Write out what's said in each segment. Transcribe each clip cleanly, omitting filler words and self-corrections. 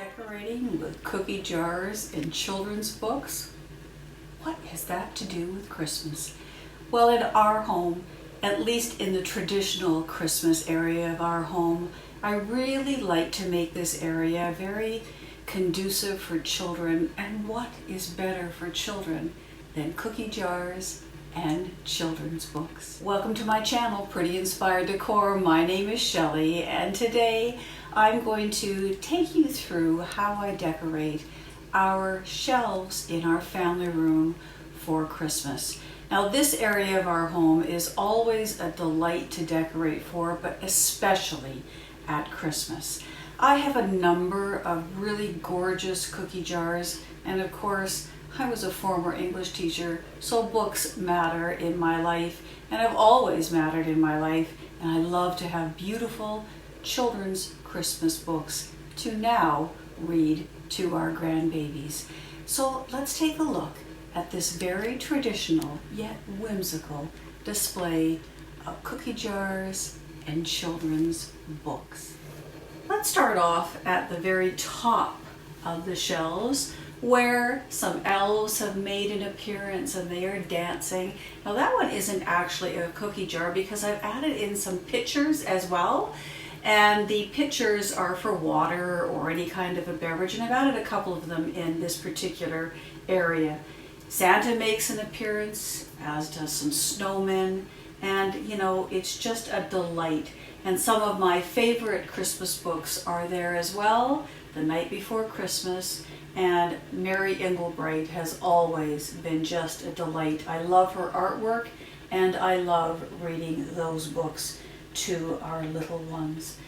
Decorating with cookie jars and children's books? What has that to do with Christmas? Well, in our home, at least in the traditional Christmas area of our home, I really like to make this area very conducive for children. And what is better for children than cookie jars and children's books? Welcome to my channel, Pretty Inspired Decor. My name is Shelley, and today I'm going to take you through how I decorate our shelves in our family room for Christmas. Now, this area of our home is always a delight to decorate for, but especially at Christmas. I have a number of really gorgeous cookie jars, and of course, I was a former English teacher, so books matter in my life, and have always mattered in my life, and I love to have beautiful children's Christmas books to now read to our grandbabies. So let's take a look at this very traditional yet whimsical display of cookie jars and children's books. Let's start off at the very top of the shelves, where some elves have made an appearance and they are dancing. Now that one isn't actually a cookie jar because I've added in some pitchers as well. And the pitchers are for water or any kind of a beverage, and I've added a couple of them in this particular area. Santa makes an appearance, as does some snowmen, and you know, it's just a delight. And some of my favorite Christmas books are there as well. The Night Before Christmas and Mary Inglebright has always been just a delight. I love her artwork, and I love reading those books to our little ones.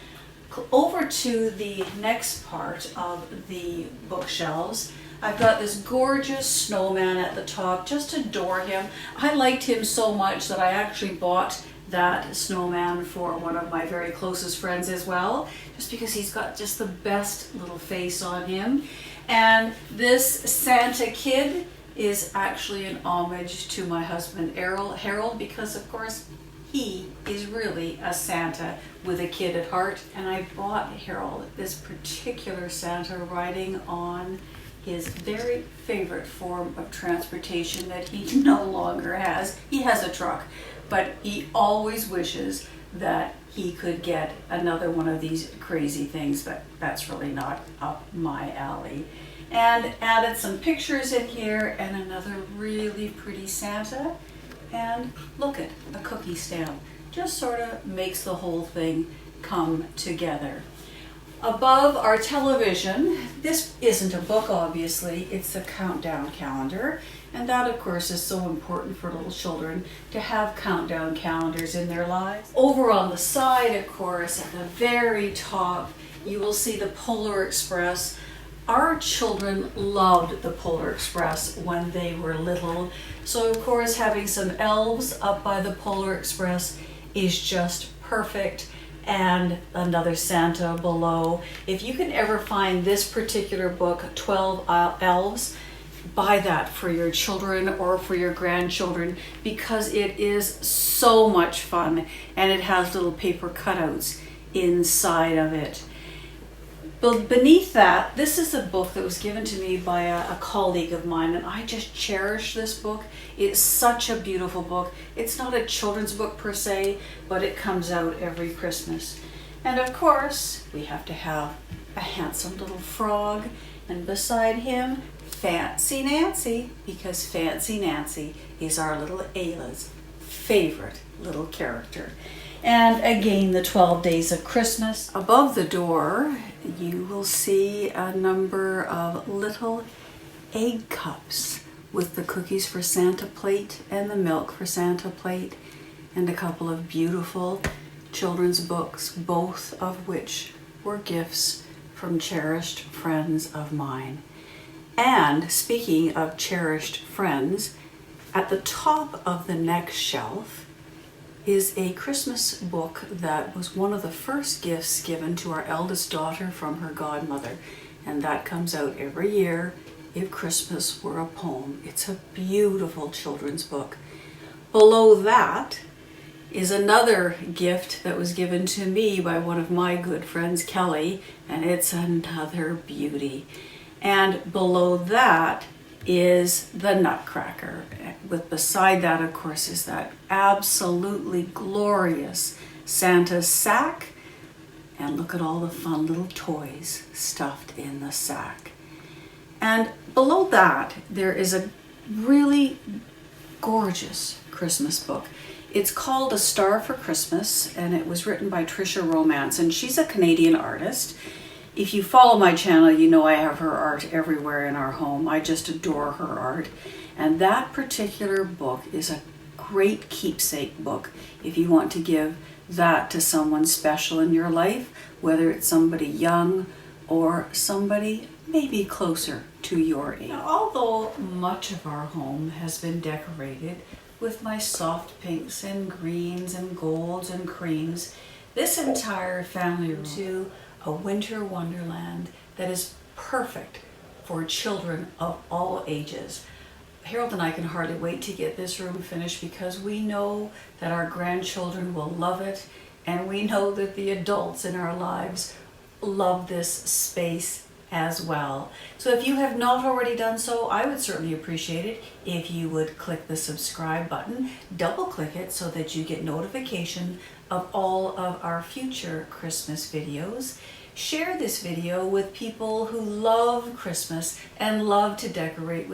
Over to the next part of the bookshelves, I've got this gorgeous snowman at the top. Just adore him. I liked him so much that I actually bought that snowman for one of my very closest friends as well, just because he's got just the best little face on him. And this Santa kid is actually an homage to my husband Harold, because of course he is really a Santa with a kid at heart. And I bought Harold this particular Santa riding on his very favorite form of transportation that he no longer has. He has a truck, but he always wishes that he could get another one of these crazy things, but that's really not up my alley. And added some pictures in here and another really pretty Santa. And look at a cookie stamp. Just sort of makes the whole thing come together. Above our television, this isn't a book obviously, it's a countdown calendar. And that of course is so important for little children to have countdown calendars in their lives. Over on the side, of course, at the very top, you will see the Polar Express. Our children loved the Polar Express when they were little. So of course having some elves up by the Polar Express is just perfect. And another Santa below. If you can ever find this particular book, 12 Elves, buy that for your children or for your grandchildren, because it is so much fun and it has little paper cutouts inside of it. But beneath that, this is a book that was given to me by a colleague of mine, and I just cherish this book. It's such a beautiful book. It's not a children's book per se, but it comes out every Christmas. And of course, we have to have a handsome little frog, and beside him, Fancy Nancy, because Fancy Nancy is our little Ayla's favorite little character. And again, the 12 days of Christmas. Above the door, you will see a number of little egg cups with the cookies for Santa plate and the milk for Santa plate, and a couple of beautiful children's books, both of which were gifts from cherished friends of mine. And speaking of cherished friends, at the top of the next shelf is a Christmas book that was one of the first gifts given to our eldest daughter from her godmother. And that comes out every year, If Christmas Were a Poem. It's a beautiful children's book. Below that is another gift that was given to me by one of my good friends, Kelly, and it's another beauty. And below that is the Nutcracker. With beside that, of course, is that absolutely glorious Santa's sack. And look at all the fun little toys stuffed in the sack. And below that, there is a really gorgeous Christmas book. It's called A Star for Christmas, and it was written by Trisha Romance, and she's a Canadian artist. If you follow my channel, you know I have her art everywhere in our home. I just adore her art. And that particular book is a great keepsake book if you want to give that to someone special in your life, whether it's somebody young or somebody maybe closer to your age. Now, although much of our home has been decorated with my soft pinks and greens and golds and creams, this entire family room to a winter wonderland that is perfect for children of all ages. Harold and I can hardly wait to get this room finished because we know that our grandchildren will love it, and we know that the adults in our lives love this space as well. So if you have not already done so, I would certainly appreciate it if you would click the subscribe button, double click it so that you get notification of all of our future Christmas videos. Share this video with people who love Christmas and love to decorate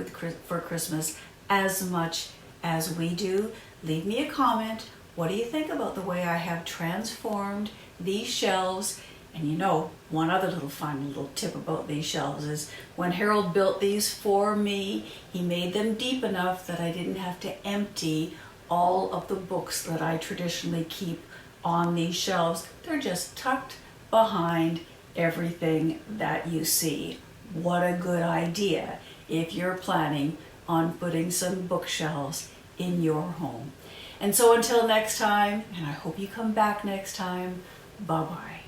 for Christmas as much as we do. Leave me a comment. What do you think about the way I have transformed these shelves? And you know, one other little fun little tip about these shelves is when Harold built these for me, he made them deep enough that I didn't have to empty all of the books that I traditionally keep on these shelves. They're just tucked behind everything that you see. What a good idea if you're planning on putting some bookshelves in your home. And so until next time, and I hope you come back next time, bye-bye.